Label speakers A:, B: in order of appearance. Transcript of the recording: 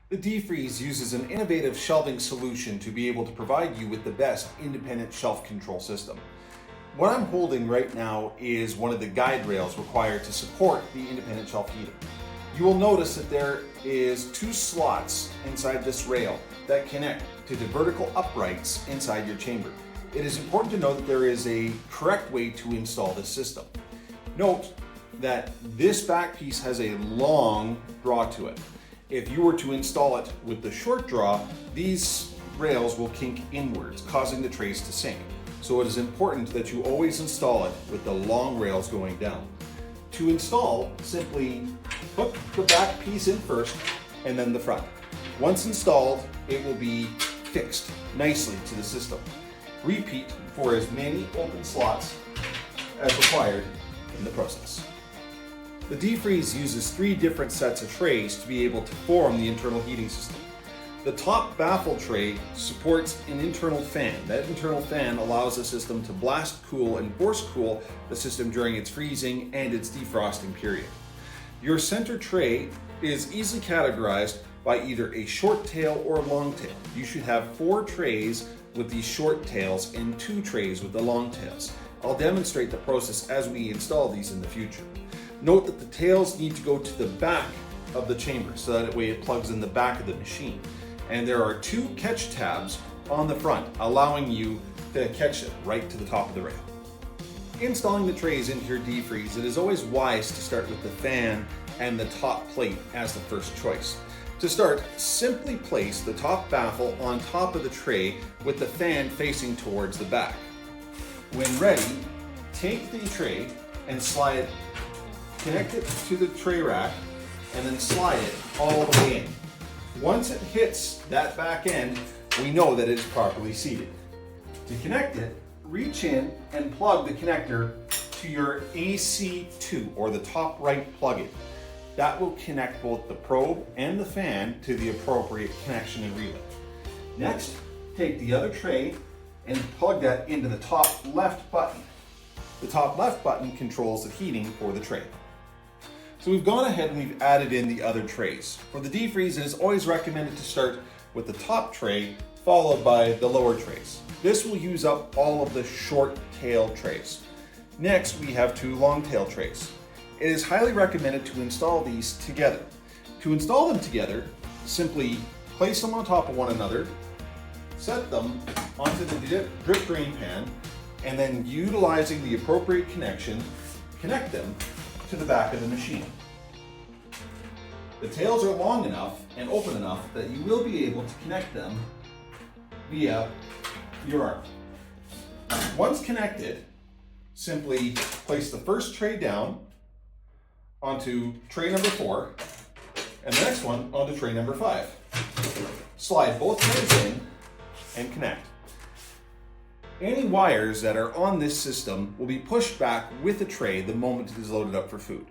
A: The defreeze uses an innovative shelving solution to be able to provide you with the best independent shelf control system. What I'm holding right now is one of the guide rails required to support the independent shelf heater. You will notice that there is two slots inside this rail that connect to the vertical uprights inside your chamber. It is important to know that there is a correct way to install this system. Note that this back piece has a long draw to it. If you were to install it with the short draw, these rails will kink inwards, causing the trays to sink. So it is important that you always install it with the long rails going down. To install, simply put the back piece in first and then the front. Once installed, it will be fixed nicely to the system. Repeat for as many open slots as required in the process. The defreeze uses 3 different sets of trays to be able to form the internal heating system. The top baffle tray supports an internal fan. That internal fan allows the system to blast cool and force cool the system during its freezing and its defrosting period. Your center tray is easily categorized by either a short tail or a long tail. You should have 4 trays with these short tails and 2 trays with the long tails. I'll demonstrate the process as we install these in the future. Note that the tails need to go to the back of the chamber so that way it plugs in the back of the machine. And there are 2 catch tabs on the front, allowing you to catch it right to the top of the rail. Installing the trays into your defreeze, it is always wise to start with the fan and the top plate as the first choice. To start, simply place the top baffle on top of the tray with the fan facing towards the back. When ready, take the tray and slide it, connect it to the tray rack, and then slide it all the way in. Once it hits that back end, we know that it is properly seated. To connect it, reach in and plug the connector to your AC2 or the top right plug-in. That will connect both the probe and the fan to the appropriate connection and relay. Next, take the other tray and plug that into the top left button. The top left button controls the heating for the tray. So we've gone ahead and we've added in the other trays. For the defreeze, it is always recommended to start with the top tray followed by the lower trays. This will use up all of the short tail trays. Next, we have 2 long tail trays. It is highly recommended to install these together. To install them together, simply place them on top of one another, set them onto the drip drain pan, and then utilizing the appropriate connection, connect them to the back of the machine. The tails are long enough and open enough that you will be able to connect them via your arm. Once connected, simply place the first tray down onto tray number 4 and the next one onto tray number 5. Slide both trays in and connect. Any wires that are on this system will be pushed back with the tray the moment it is loaded up for food.